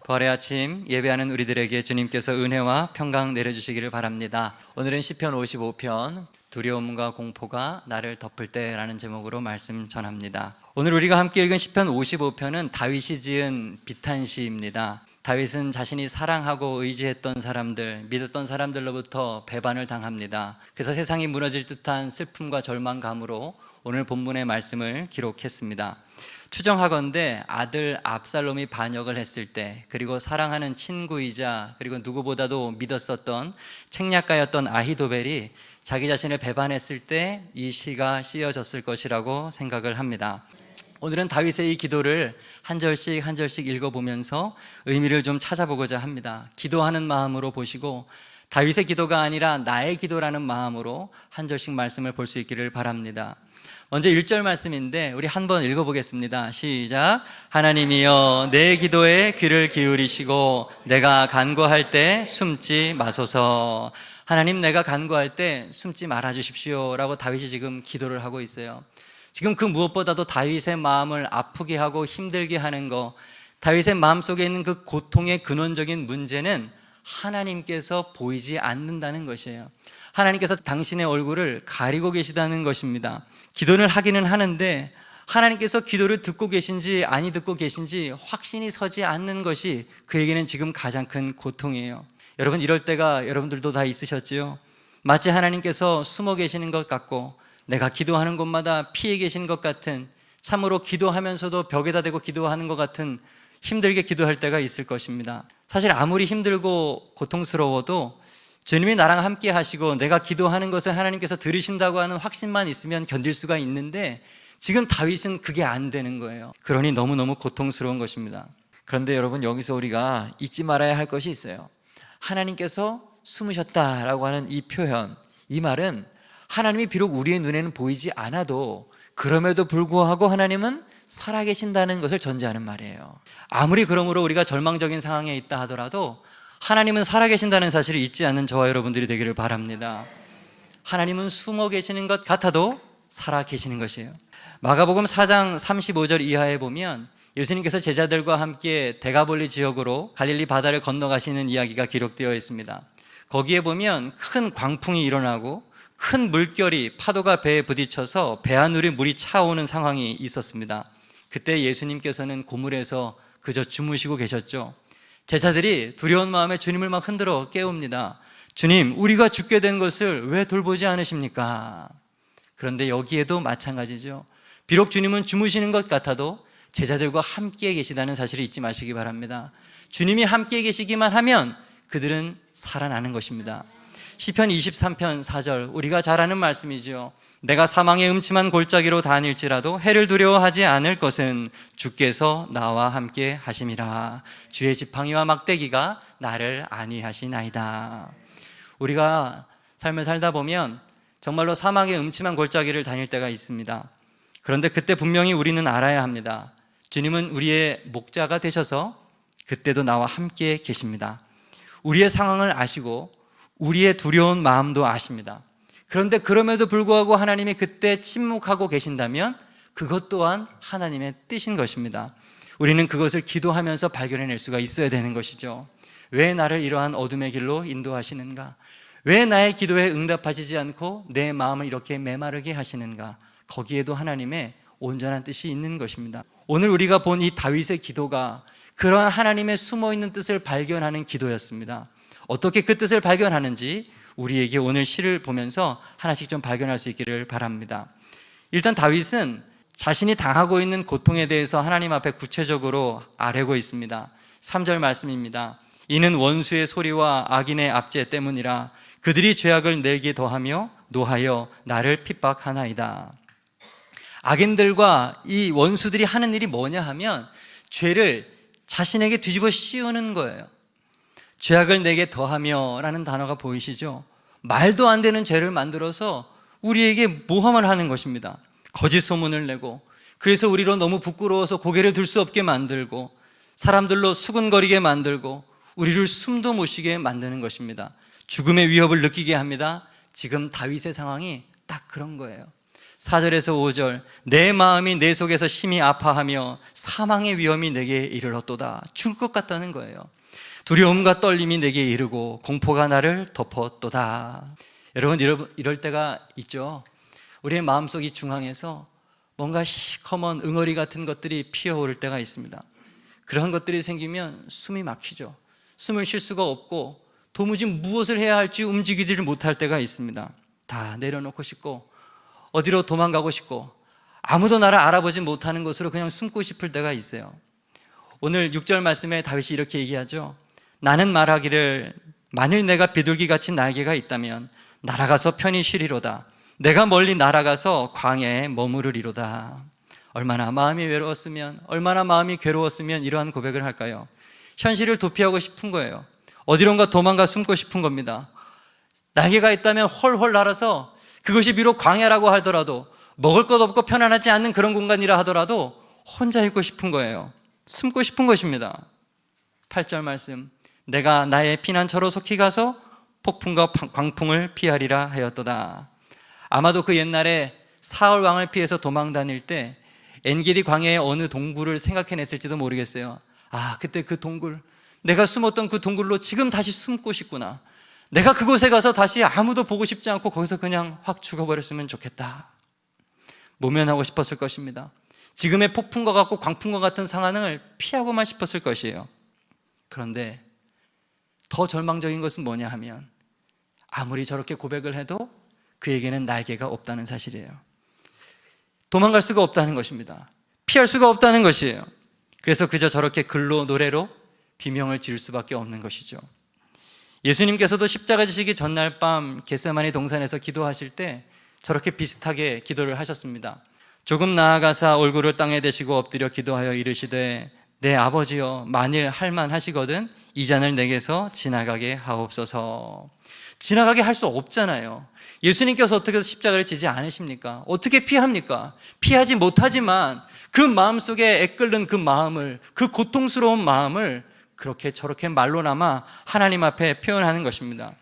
부활의 아침 예배하는 우리들에게 주님께서 은혜와 평강 내려주시기를 바랍니다. 오늘은 시편 55편 두려움과 공포가 나를 덮을 때라는 제목으로 말씀 전합니다. 오늘 우리가 함께 읽은 시편 55편은 다윗이 지은 비탄시입니다. 다윗은 자신이 사랑하고 의지했던 사람들, 믿었던 사람들로부터 배반을 당합니다. 그래서 세상이 무너질 듯한 슬픔과 절망감으로 오늘 본문의 말씀을 기록했습니다. 추정하건대 아들 압살롬이 반역을 했을 때, 그리고 사랑하는 친구이자 그리고 누구보다도 믿었었던 책략가였던 아히도벨이 자기 자신을 배반했을 때 이 시가 쓰여졌을 것이라고 생각을 합니다. 오늘은 다윗의 이 기도를 한 절씩 한 절씩 읽어보면서 의미를 좀 찾아보고자 합니다. 기도하는 마음으로 보시고 다윗의 기도가 아니라 나의 기도라는 마음으로 한 절씩 말씀을 볼 수 있기를 바랍니다. 먼저 1절 말씀인데 우리 한번 읽어보겠습니다. 시작. 하나님이여 내 기도에 귀를 기울이시고 내가 간구할 때 숨지 마소서. 하나님, 내가 간구할 때 숨지 말아주십시오 라고 다윗이 지금 기도를 하고 있어요. 지금 그 무엇보다도 다윗의 마음을 아프게 하고 힘들게 하는 거, 다윗의 마음속에 있는 그 고통의 근원적인 문제는 하나님께서 보이지 않는다는 것이에요. 하나님께서 당신의 얼굴을 가리고 계시다는 것입니다. 기도를 하기는 하는데 하나님께서 기도를 듣고 계신지 아니 듣고 계신지 확신이 서지 않는 것이 그에게는 지금 가장 큰 고통이에요. 여러분, 이럴 때가 여러분들도 다 있으셨지요? 마치 하나님께서 숨어 계시는 것 같고 내가 기도하는 곳마다 피해 계신 것 같은, 참으로 기도하면서도 벽에다 대고 기도하는 것 같은 힘들게 기도할 때가 있을 것입니다. 사실 아무리 힘들고 고통스러워도 주님이 나랑 함께 하시고 내가 기도하는 것을 하나님께서 들으신다고 하는 확신만 있으면 견딜 수가 있는데 지금 다윗은 그게 안 되는 거예요. 그러니 너무너무 고통스러운 것입니다. 그런데 여러분, 여기서 우리가 잊지 말아야 할 것이 있어요. 하나님께서 숨으셨다라고 하는 이 표현, 이 말은 하나님이 비록 우리의 눈에는 보이지 않아도 그럼에도 불구하고 하나님은 살아계신다는 것을 전제하는 말이에요. 아무리 그러므로 우리가 절망적인 상황에 있다 하더라도 하나님은 살아계신다는 사실을 잊지 않는 저와 여러분들이 되기를 바랍니다. 하나님은 숨어 계시는 것 같아도 살아계시는 것이에요. 마가복음 4장 35절 이하에 보면 예수님께서 제자들과 함께 데가볼리 지역으로 갈릴리 바다를 건너가시는 이야기가 기록되어 있습니다. 거기에 보면 큰 광풍이 일어나고 큰 물결이, 파도가 배에 부딪혀서 배 안으로 물이 차오는 상황이 있었습니다. 그때 예수님께서는 고물에서 그저 주무시고 계셨죠. 제자들이 두려운 마음에 주님을 막 흔들어 깨웁니다. 주님, 우리가 죽게 된 것을 왜 돌보지 않으십니까? 그런데 여기에도 마찬가지죠. 비록 주님은 주무시는 것 같아도 제자들과 함께 계시다는 사실을 잊지 마시기 바랍니다. 주님이 함께 계시기만 하면 그들은 살아나는 것입니다. 시편 23편 4절, 우리가 잘 아는 말씀이죠. 내가 사망의 음침한 골짜기로 다닐지라도 해를 두려워하지 않을 것은 주께서 나와 함께 하심이라. 주의 지팡이와 막대기가 나를 안위하시나이다. 우리가 삶을 살다 보면 정말로 사망의 음침한 골짜기를 다닐 때가 있습니다. 그런데 그때 분명히 우리는 알아야 합니다. 주님은 우리의 목자가 되셔서 그때도 나와 함께 계십니다. 우리의 상황을 아시고 우리의 두려운 마음도 아십니다. 그런데 그럼에도 불구하고 하나님이 그때 침묵하고 계신다면 그것 또한 하나님의 뜻인 것입니다. 우리는 그것을 기도하면서 발견해낼 수가 있어야 되는 것이죠. 왜 나를 이러한 어둠의 길로 인도하시는가? 왜 나의 기도에 응답하시지 않고 내 마음을 이렇게 메마르게 하시는가? 거기에도 하나님의 온전한 뜻이 있는 것입니다. 오늘 우리가 본 이 다윗의 기도가 그러한 하나님의 숨어있는 뜻을 발견하는 기도였습니다. 어떻게 그 뜻을 발견하는지 우리에게 오늘 시를 보면서 하나씩 좀 발견할 수 있기를 바랍니다. 일단 다윗은 자신이 당하고 있는 고통에 대해서 하나님 앞에 구체적으로 아뢰고 있습니다. 3절 말씀입니다. 이는 원수의 소리와 악인의 압제 때문이라. 그들이 죄악을 내게 더하며 노하여 나를 핍박하나이다. 악인들과 이 원수들이 하는 일이 뭐냐 하면 죄를 자신에게 뒤집어 씌우는 거예요. 죄악을 내게 더하며 라는 단어가 보이시죠? 말도 안 되는 죄를 만들어서 우리에게 모함을 하는 것입니다. 거짓 소문을 내고, 그래서 우리로 너무 부끄러워서 고개를 들 수 없게 만들고, 사람들로 수군거리게 만들고, 우리를 숨도 못 쉬게 만드는 것입니다. 죽음의 위협을 느끼게 합니다. 지금 다윗의 상황이 딱 그런 거예요. 4절에서 5절, 내 마음이 내 속에서 심히 아파하며 사망의 위험이 내게 이르렀도다. 죽을 것 같다는 거예요. 두려움과 떨림이 내게 이르고 공포가 나를 덮었도다. 여러분, 이럴 때가 있죠. 우리의 마음속이 중앙에서 뭔가 시커먼 응어리 같은 것들이 피어오를 때가 있습니다. 그런 것들이 생기면 숨이 막히죠. 숨을 쉴 수가 없고 도무지 무엇을 해야 할지 움직이지를 못할 때가 있습니다. 다 내려놓고 싶고 어디로 도망가고 싶고 아무도 나를 알아보지 못하는 곳으로 그냥 숨고 싶을 때가 있어요. 오늘 6절 말씀에 다윗이 이렇게 얘기하죠. 나는 말하기를 만일 내가 비둘기같이 날개가 있다면 날아가서 편히 쉬리로다. 내가 멀리 날아가서 광야에 머무르리로다. 얼마나 마음이 외로웠으면, 얼마나 마음이 괴로웠으면 이러한 고백을 할까요? 현실을 도피하고 싶은 거예요. 어디론가 도망가 숨고 싶은 겁니다. 날개가 있다면 헐헐 날아서 그것이 비록 광야라고 하더라도 먹을 것 없고 편안하지 않는 그런 공간이라 하더라도 혼자 있고 싶은 거예요. 숨고 싶은 것입니다. 8절 말씀, 내가 나의 피난처로 속히 가서 폭풍과 광풍을 피하리라 하였도다. 아마도 그 옛날에 사울 왕을 피해서 도망 다닐 때 엔게디 광야의 어느 동굴을 생각해냈을지도 모르겠어요. 아, 그때 그 동굴, 내가 숨었던 그 동굴로 지금 다시 숨고 싶구나. 내가 그곳에 가서 다시 아무도 보고 싶지 않고 거기서 그냥 확 죽어버렸으면 좋겠다. 모면하고 싶었을 것입니다. 지금의 폭풍과 같고 광풍과 같은 상황을 피하고만 싶었을 것이에요. 그런데 더 절망적인 것은 뭐냐 하면 아무리 저렇게 고백을 해도 그에게는 날개가 없다는 사실이에요. 도망갈 수가 없다는 것입니다. 피할 수가 없다는 것이에요. 그래서 그저 저렇게 글로 노래로 비명을 지를 수밖에 없는 것이죠. 예수님께서도 십자가 지시기 전날 밤 겟세마니 동산에서 기도하실 때 저렇게 비슷하게 기도를 하셨습니다. 조금 나아가사 얼굴을 땅에 대시고 엎드려 기도하여 이르시되 내 아버지여 만일 할만하시거든 이 잔을 내게서 지나가게 하옵소서. 지나가게 할 수 없잖아요. 예수님께서 어떻게 해서 십자가를 지지 않으십니까? 어떻게 피합니까? 피하지 못하지만 그 마음속에 애끓는 그 마음을, 그 고통스러운 마음을 그렇게 저렇게 말로나마 하나님 앞에 표현하는 것입니다.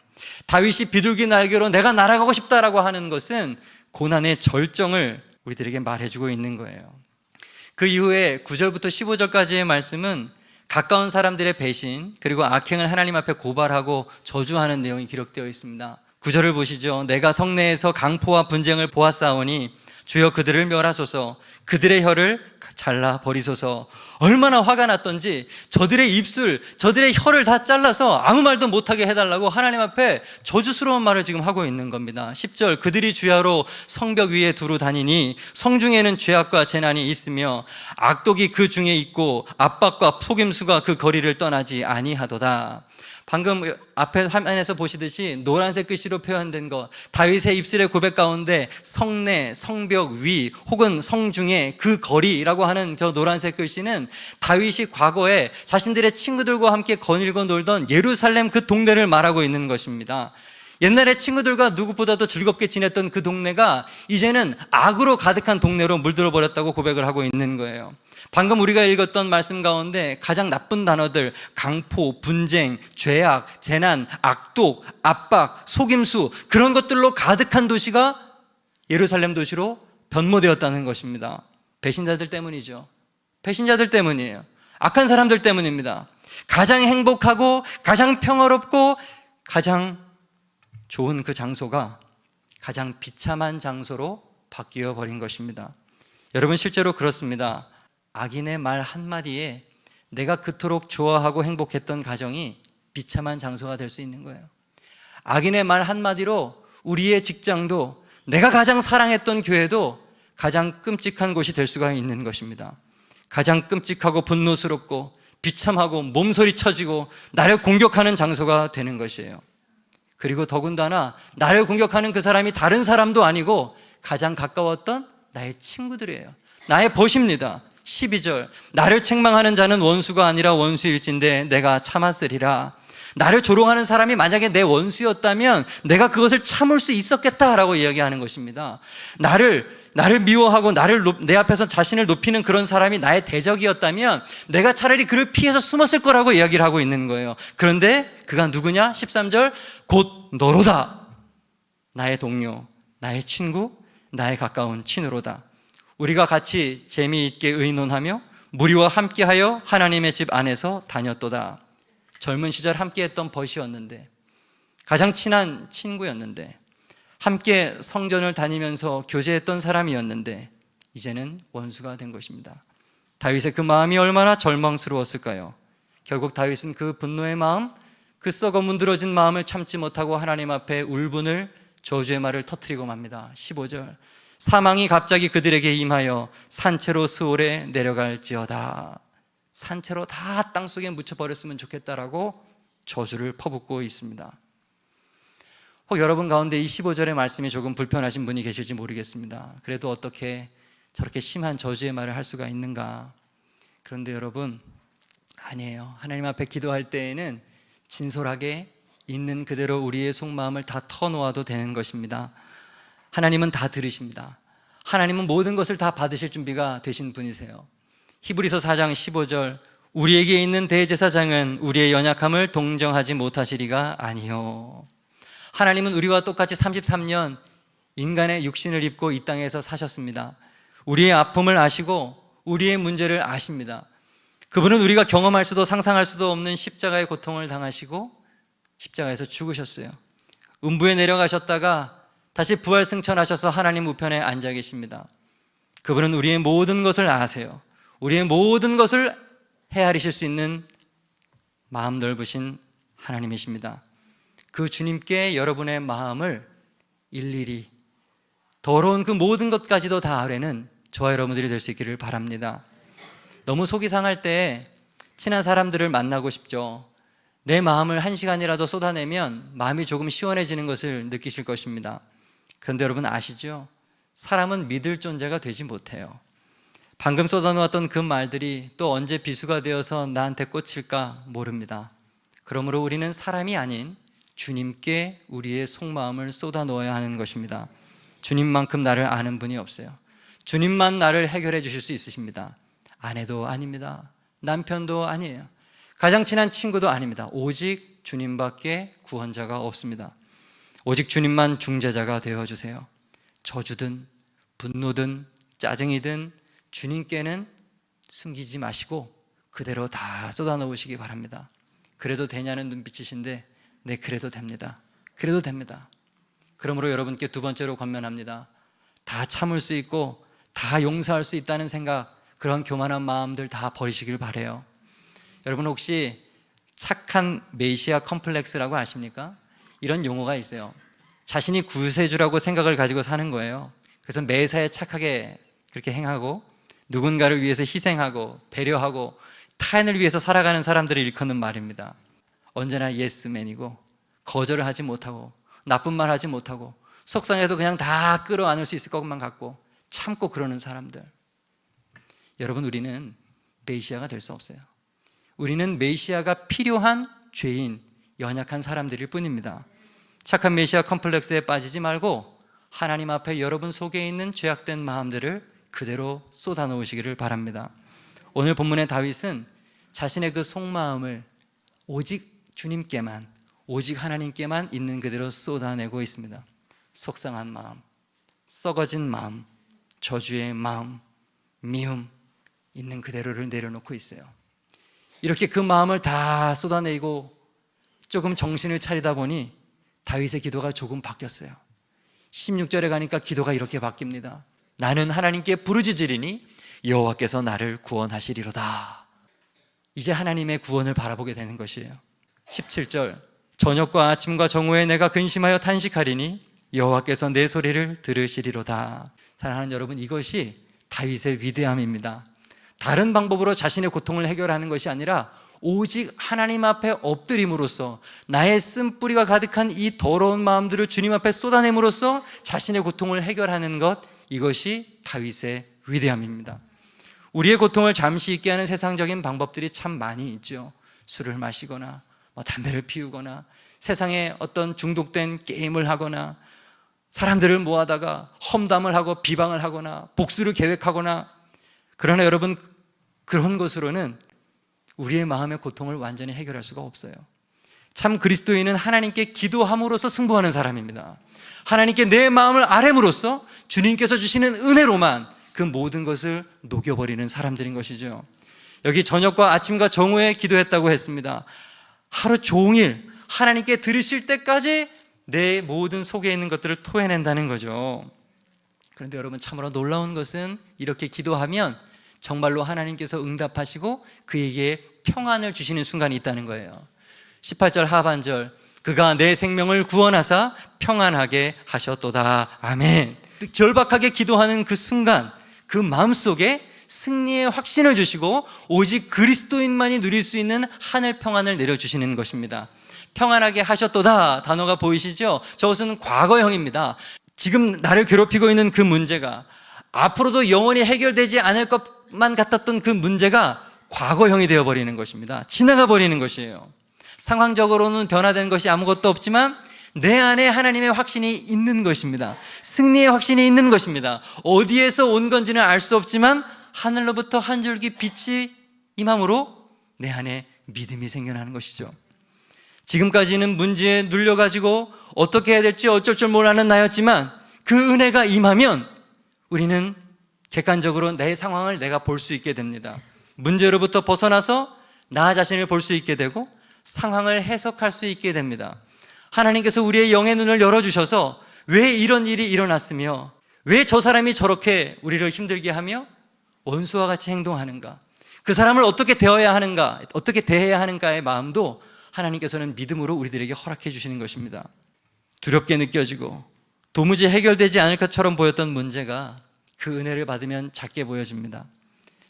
다윗이 비둘기 날개로 내가 날아가고 싶다라고 하는 것은 고난의 절정을 우리들에게 말해주고 있는 거예요. 그 이후에 9절부터 15절까지의 말씀은 가까운 사람들의 배신 그리고 악행을 하나님 앞에 고발하고 저주하는 내용이 기록되어 있습니다. 9절을 보시죠. 내가 성내에서 강포와 분쟁을 보았사오니 주여 그들을 멸하소서. 그들의 혀를 잘라 버리소서. 얼마나 화가 났던지 저들의 입술, 저들의 혀를 다 잘라서 아무 말도 못하게 해달라고 하나님 앞에 저주스러운 말을 지금 하고 있는 겁니다. 10절 그들이 주야로 성벽 위에 두루 다니니 성중에는 죄악과 재난이 있으며 악독이 그 중에 있고 압박과 속임수가 그 거리를 떠나지 아니하도다. 방금 앞에 화면에서 보시듯이 노란색 글씨로 표현된 것, 다윗의 입술의 고백 가운데 성내, 성벽 위 혹은 성중의 그 거리라고 하는 저 노란색 글씨는 다윗이 과거에 자신들의 친구들과 함께 거닐고 놀던 예루살렘 그 동네를 말하고 있는 것입니다. 옛날에 친구들과 누구보다도 즐겁게 지냈던 그 동네가 이제는 악으로 가득한 동네로 물들어 버렸다고 고백을 하고 있는 거예요. 방금 우리가 읽었던 말씀 가운데 가장 나쁜 단어들, 강포, 분쟁, 죄악, 재난, 악독, 압박, 속임수, 그런 것들로 가득한 도시가 예루살렘 도시로 변모되었다는 것입니다. 배신자들 때문이죠. 배신자들 때문이에요. 악한 사람들 때문입니다. 가장 행복하고 가장 평화롭고 가장 좋은 그 장소가 가장 비참한 장소로 바뀌어 버린 것입니다. 여러분, 실제로 그렇습니다. 악인의 말 한마디에 내가 그토록 좋아하고 행복했던 가정이 비참한 장소가 될 수 있는 거예요. 악인의 말 한마디로 우리의 직장도, 내가 가장 사랑했던 교회도 가장 끔찍한 곳이 될 수가 있는 것입니다. 가장 끔찍하고 분노스럽고 비참하고 몸소리 쳐지고 나를 공격하는 장소가 되는 것이에요. 그리고 더군다나 나를 공격하는 그 사람이 다른 사람도 아니고 가장 가까웠던 나의 친구들이에요. 나의 벗입니다. 12절 나를 책망하는 자는 원수가 아니라 원수일진데 내가 참았으리라. 나를 조롱하는 사람이 만약에 내 원수였다면 내가 그것을 참을 수 있었겠다라고 이야기하는 것입니다. 나를 미워하고 내 앞에서 자신을 높이는 그런 사람이 나의 대적이었다면 내가 차라리 그를 피해서 숨었을 거라고 이야기를 하고 있는 거예요. 그런데 그가 누구냐? 13절 곧 너로다. 나의 동료, 나의 친구, 나의 가까운 친으로다. 우리가 같이 재미있게 의논하며 무리와 함께하여 하나님의 집 안에서 다녔도다. 젊은 시절 함께했던 벗이었는데, 가장 친한 친구였는데, 함께 성전을 다니면서 교제했던 사람이었는데 이제는 원수가 된 것입니다. 다윗의 그 마음이 얼마나 절망스러웠을까요? 결국 다윗은 그 분노의 마음, 그 썩어 문드러진 마음을 참지 못하고 하나님 앞에 울분을, 저주의 말을 터뜨리고 맙니다. 15절, 사망이 갑자기 그들에게 임하여 산채로 스올에 내려갈지어다. 산채로 다 땅속에 묻혀버렸으면 좋겠다라고 저주를 퍼붓고 있습니다. 혹 여러분 가운데 이 15절의 말씀이 조금 불편하신 분이 계실지 모르겠습니다. 그래도 어떻게 저렇게 심한 저주의 말을 할 수가 있는가? 그런데 여러분, 아니에요. 하나님 앞에 기도할 때에는 진솔하게 있는 그대로 우리의 속마음을 다 터놓아도 되는 것입니다. 하나님은 다 들으십니다. 하나님은 모든 것을 다 받으실 준비가 되신 분이세요. 히브리서 4장 15절, 우리에게 있는 대제사장은 우리의 연약함을 동정하지 못하시리가 아니요. 하나님은 우리와 똑같이 33년 인간의 육신을 입고 이 땅에서 사셨습니다. 우리의 아픔을 아시고 우리의 문제를 아십니다. 그분은 우리가 경험할 수도 상상할 수도 없는 십자가의 고통을 당하시고 십자가에서 죽으셨어요. 음부에 내려가셨다가 다시 부활승천하셔서 하나님 우편에 앉아 계십니다. 그분은 우리의 모든 것을 아세요. 우리의 모든 것을 헤아리실 수 있는 마음 넓으신 하나님이십니다. 그 주님께 여러분의 마음을 일일이, 더러운 그 모든 것까지도 다 아뢰는 저와 여러분들이 될 수 있기를 바랍니다. 너무 속이 상할 때 친한 사람들을 만나고 싶죠. 내 마음을 1시간이라도 쏟아내면 마음이 조금 시원해지는 것을 느끼실 것입니다. 그런데 여러분 아시죠? 사람은 믿을 존재가 되지 못해요. 방금 쏟아놓았던 그 말들이 또 언제 비수가 되어서 나한테 꽂힐까 모릅니다. 그러므로 우리는 사람이 아닌 주님께 우리의 속마음을 쏟아놓아야 하는 것입니다. 주님만큼 나를 아는 분이 없어요. 주님만 나를 해결해 주실 수 있으십니다. 아내도 아닙니다. 남편도 아니에요. 가장 친한 친구도 아닙니다. 오직 주님밖에 구원자가 없습니다. 오직 주님만 중재자가 되어주세요. 저주든 분노든 짜증이든 주님께는 숨기지 마시고 그대로 다 쏟아놓으시기 바랍니다. 그래도 되냐는 눈빛이신데 네, 그래도 됩니다. 그래도 됩니다. 그러므로 여러분께 두 번째로 권면합니다. 다 참을 수 있고 다 용서할 수 있다는 생각, 그런 교만한 마음들 다 버리시길 바라요. 여러분 혹시 착한 메시아 컴플렉스라고 아십니까? 이런 용어가 있어요. 자신이 구세주라고 생각을 가지고 사는 거예요. 그래서 매사에 착하게 그렇게 행하고 누군가를 위해서 희생하고 배려하고 타인을 위해서 살아가는 사람들을 일컫는 말입니다. 언제나 예스맨이고 거절을 하지 못하고 나쁜 말 하지 못하고 속상해도 그냥 다 끌어안을 수 있을 것만 같고 참고 그러는 사람들. 여러분, 우리는 메시아가 될 수 없어요. 우리는 메시아가 필요한 죄인, 연약한 사람들일 뿐입니다. 착한 메시아 컴플렉스에 빠지지 말고 하나님 앞에 여러분 속에 있는 죄악된 마음들을 그대로 쏟아놓으시기를 바랍니다. 오늘 본문의 다윗은 자신의 그 속마음을 오직 주님께만, 오직 하나님께만 있는 그대로 쏟아내고 있습니다. 속상한 마음, 썩어진 마음, 저주의 마음, 미움, 있는 그대로를 내려놓고 있어요. 이렇게 그 마음을 다 쏟아내고 조금 정신을 차리다 보니 다윗의 기도가 조금 바뀌었어요. 16절에 가니까 기도가 이렇게 바뀝니다. 나는 하나님께 부르짖으리니 여호와께서 나를 구원하시리로다. 이제 하나님의 구원을 바라보게 되는 것이에요. 17절, 저녁과 아침과 정오에 내가 근심하여 탄식하리니 여호와께서 내 소리를 들으시리로다. 사랑하는 여러분, 이것이 다윗의 위대함입니다. 다른 방법으로 자신의 고통을 해결하는 것이 아니라 오직 하나님 앞에 엎드림으로써 나의 쓴뿌리가 가득한 이 더러운 마음들을 주님 앞에 쏟아냄으로써 자신의 고통을 해결하는 것, 이것이 다윗의 위대함입니다. 우리의 고통을 잠시 잊게 하는 세상적인 방법들이 참 많이 있죠. 술을 마시거나 담배를 피우거나 세상에 어떤 중독된 게임을 하거나 사람들을 모아다가 험담을 하고 비방을 하거나 복수를 계획하거나. 그러나 여러분, 그런 것으로는 우리의 마음의 고통을 완전히 해결할 수가 없어요. 참 그리스도인은 하나님께 기도함으로써 승부하는 사람입니다. 하나님께 내 마음을 아뢰므로써 주님께서 주시는 은혜로만 그 모든 것을 녹여버리는 사람들인 것이죠. 여기 저녁과 아침과 정오에 기도했다고 했습니다. 하루 종일 하나님께 들으실 때까지 내 모든 속에 있는 것들을 토해낸다는 거죠. 그런데 여러분, 참으로 놀라운 것은 이렇게 기도하면 정말로 하나님께서 응답하시고 그에게 평안을 주시는 순간이 있다는 거예요. 18절 하반절, 그가 내 생명을 구원하사 평안하게 하셨도다. 아멘. 절박하게 기도하는 그 순간, 그 마음속에 승리의 확신을 주시고 오직 그리스도인만이 누릴 수 있는 하늘 평안을 내려주시는 것입니다. 평안하게 하셨도다 단어가 보이시죠? 저것은 과거형입니다. 지금 나를 괴롭히고 있는 그 문제가 앞으로도 영원히 해결되지 않을 것만 같았던 그 문제가 과거형이 되어버리는 것입니다. 지나가 버리는 것이에요. 상황적으로는 변화된 것이 아무것도 없지만 내 안에 하나님의 확신이 있는 것입니다. 승리의 확신이 있는 것입니다. 어디에서 온 건지는 알 수 없지만 하늘로부터 한 줄기 빛이 임함으로 내 안에 믿음이 생겨나는 것이죠. 지금까지는 문제에 눌려가지고 어떻게 해야 될지 어쩔 줄 몰라는 나였지만 그 은혜가 임하면 우리는 객관적으로 내 상황을 내가 볼 수 있게 됩니다. 문제로부터 벗어나서 나 자신을 볼 수 있게 되고 상황을 해석할 수 있게 됩니다. 하나님께서 우리의 영의 눈을 열어주셔서 왜 이런 일이 일어났으며 왜 저 사람이 저렇게 우리를 힘들게 하며 원수와 같이 행동하는가, 그 사람을 어떻게 대해야 하는가, 어떻게 대해야 하는가의 마음도 하나님께서는 믿음으로 우리들에게 허락해 주시는 것입니다. 두렵게 느껴지고 도무지 해결되지 않을 것처럼 보였던 문제가 그 은혜를 받으면 작게 보여집니다.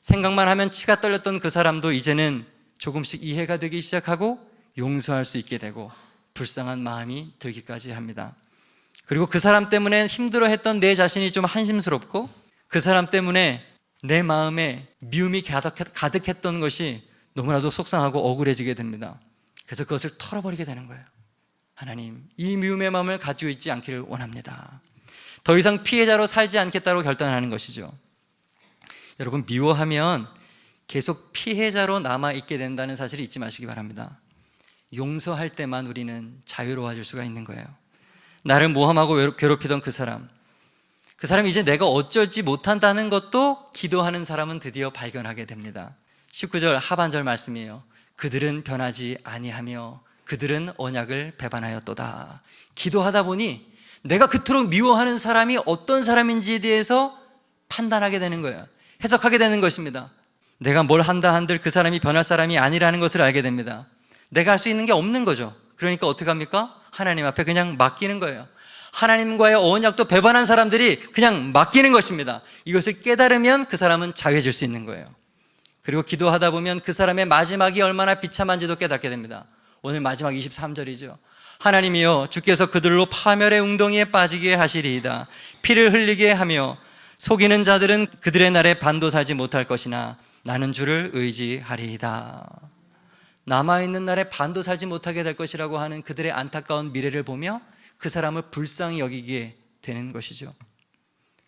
생각만 하면 치가 떨렸던 그 사람도 이제는 조금씩 이해가 되기 시작하고 용서할 수 있게 되고 불쌍한 마음이 들기까지 합니다. 그리고 그 사람 때문에 힘들어했던 내 자신이 좀 한심스럽고 그 사람 때문에 내 마음에 미움이 가득했던 것이 너무나도 속상하고 억울해지게 됩니다. 그래서 그것을 털어버리게 되는 거예요. 하나님, 이 미움의 마음을 가지고 있지 않기를 원합니다. 더 이상 피해자로 살지 않겠다고 결단하는 것이죠. 여러분, 미워하면 계속 피해자로 남아있게 된다는 사실을 잊지 마시기 바랍니다. 용서할 때만 우리는 자유로워질 수가 있는 거예요. 나를 모함하고 괴롭히던 그 사람이 이제 내가 어쩔지 못한다는 것도 기도하는 사람은 드디어 발견하게 됩니다. 19절 하반절 말씀이에요. 그들은 변하지 아니하며 그들은 언약을 배반하였도다. 기도하다 보니 내가 그토록 미워하는 사람이 어떤 사람인지에 대해서 판단하게 되는 거예요. 해석하게 되는 것입니다. 내가 뭘 한다 한들 그 사람이 변할 사람이 아니라는 것을 알게 됩니다. 내가 할 수 있는 게 없는 거죠. 그러니까 어떻게 합니까? 하나님 앞에 그냥 맡기는 거예요. 하나님과의 언약도 배반한 사람들이 그냥 맡기는 것입니다. 이것을 깨달으면 그 사람은 자유해질 수 있는 거예요. 그리고 기도하다 보면 그 사람의 마지막이 얼마나 비참한지도 깨닫게 됩니다. 오늘 마지막 23절이죠. 하나님이여, 주께서 그들로 파멸의 웅덩이에 빠지게 하시리이다. 피를 흘리게 하며 속이는 자들은 그들의 날에 반도 살지 못할 것이나 나는 주를 의지하리이다. 남아있는 날에 반도 살지 못하게 될 것이라고 하는 그들의 안타까운 미래를 보며 그 사람을 불쌍히 여기게 되는 것이죠.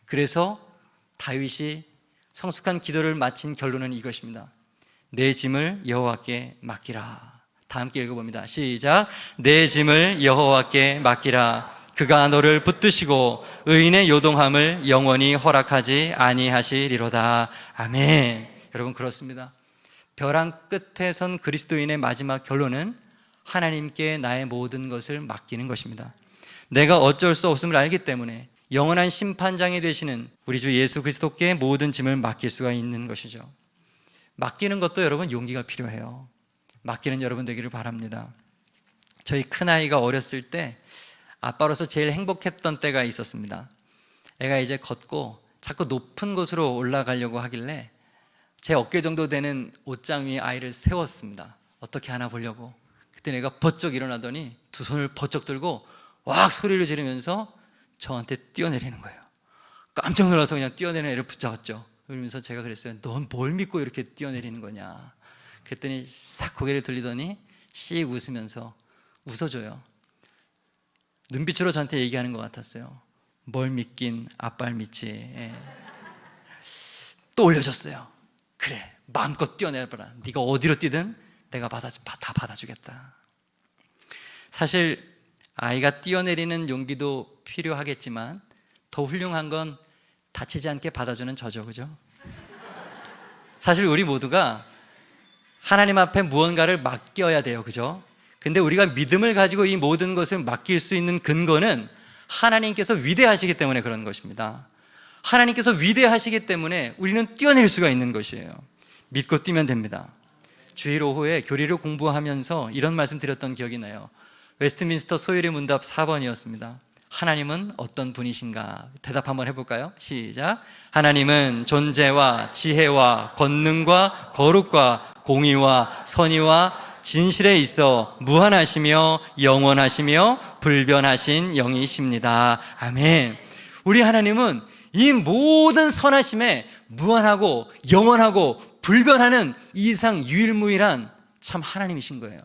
그래서 다윗이 성숙한 기도를 마친 결론은 이것입니다. 내 짐을 여호와께 맡기라. 다 함께 읽어봅니다. 시작. 내 짐을 여호와께 맡기라. 그가 너를 붙드시고 의인의 요동함을 영원히 허락하지 아니하시리로다. 아멘. 여러분, 그렇습니다. 벼랑 끝에 선 그리스도인의 마지막 결론은 하나님께 나의 모든 것을 맡기는 것입니다. 내가 어쩔 수 없음을 알기 때문에 영원한 심판장이 되시는 우리 주 예수 그리스도께 모든 짐을 맡길 수가 있는 것이죠. 맡기는 것도 여러분 용기가 필요해요. 맡기는 여러분 되기를 바랍니다. 저희 큰아이가 어렸을 때 아빠로서 제일 행복했던 때가 있었습니다. 애가 이제 걷고 자꾸 높은 곳으로 올라가려고 하길래 제 어깨 정도 되는 옷장 위에 아이를 세웠습니다. 어떻게 하나 보려고. 그때 내가 버쩍 일어나더니 두 손을 버쩍 들고 왁 소리를 지르면서 저한테 뛰어내리는 거예요. 깜짝 놀라서 그냥 뛰어내리는 애를 붙잡았죠. 그러면서 제가 그랬어요. 넌 뭘 믿고 이렇게 뛰어내리는 거냐. 그랬더니 싹 고개를 돌리더니 씩 웃으면서 웃어줘요. 눈빛으로 저한테 얘기하는 것 같았어요. 뭘 믿긴 아빠를 믿지. 예. 또 올려줬어요. 그래, 마음껏 뛰어내봐라. 네가 어디로 뛰든 내가 다 받아주겠다. 사실 아이가 뛰어내리는 용기도 필요하겠지만 더 훌륭한 건 다치지 않게 받아주는 저죠, 그죠? 사실 우리 모두가 하나님 앞에 무언가를 맡겨야 돼요, 그죠? 근데 우리가 믿음을 가지고 이 모든 것을 맡길 수 있는 근거는 하나님께서 위대하시기 때문에 그런 것입니다. 하나님께서 위대하시기 때문에 우리는 뛰어낼 수가 있는 것이에요. 믿고 뛰면 됩니다. 주일 오후에 교리를 공부하면서 이런 말씀 드렸던 기억이 나요. 웨스트민스터 소율의 문답 4번이었습니다. 하나님은 어떤 분이신가? 대답 한번 해볼까요? 시작. 하나님은 존재와 지혜와 권능과 거룩과 공의와 선의와 진실에 있어 무한하시며 영원하시며 불변하신 영이십니다. 아멘. 우리 하나님은 이 모든 선하심에 무한하고 영원하고 불변하는 이상 유일무이한 참 하나님이신 거예요.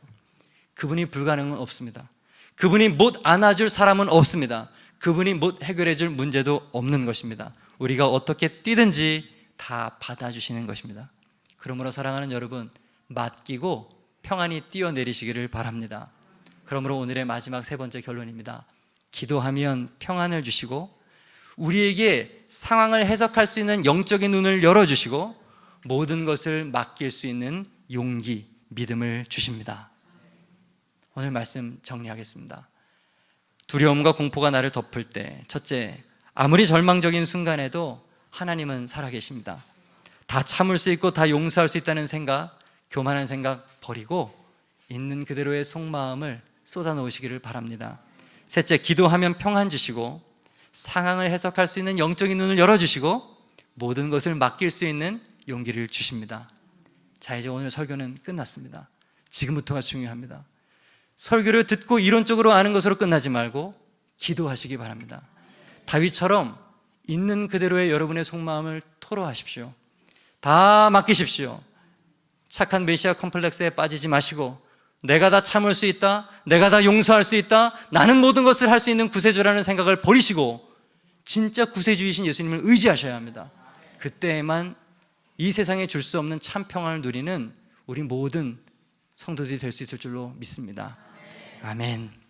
그분이 불가능은 없습니다. 그분이 못 안아줄 사람은 없습니다. 그분이 못 해결해줄 문제도 없는 것입니다. 우리가 어떻게 뛰든지 다 받아주시는 것입니다. 그러므로 사랑하는 여러분, 맡기고 평안히 뛰어내리시기를 바랍니다. 그러므로 오늘의 마지막 세 번째 결론입니다. 기도하면 평안을 주시고 우리에게 상황을 해석할 수 있는 영적인 눈을 열어주시고 모든 것을 맡길 수 있는 용기, 믿음을 주십니다. 오늘 말씀 정리하겠습니다. 두려움과 공포가 나를 덮을 때, 첫째, 아무리 절망적인 순간에도 하나님은 살아계십니다. 다 참을 수 있고 다 용서할 수 있다는 생각, 교만한 생각 버리고 있는 그대로의 속마음을 쏟아놓으시기를 바랍니다. 셋째, 기도하면 평안 주시고 상황을 해석할 수 있는 영적인 눈을 열어주시고 모든 것을 맡길 수 있는 용기를 주십니다. 자, 이제 오늘 설교는 끝났습니다. 지금부터가 중요합니다. 설교를 듣고 이론적으로 아는 것으로 끝나지 말고 기도하시기 바랍니다. 다윗처럼 있는 그대로의 여러분의 속마음을 토로하십시오. 다 맡기십시오. 착한 메시아 컴플렉스에 빠지지 마시고 내가 다 참을 수 있다, 내가 다 용서할 수 있다, 나는 모든 것을 할 수 있는 구세주라는 생각을 버리시고 진짜 구세주이신 예수님을 의지하셔야 합니다. 그때에만 이 세상에 줄 수 없는 참 평안을 누리는 우리 모든 성도들이 될 수 있을 줄로 믿습니다. 아멘.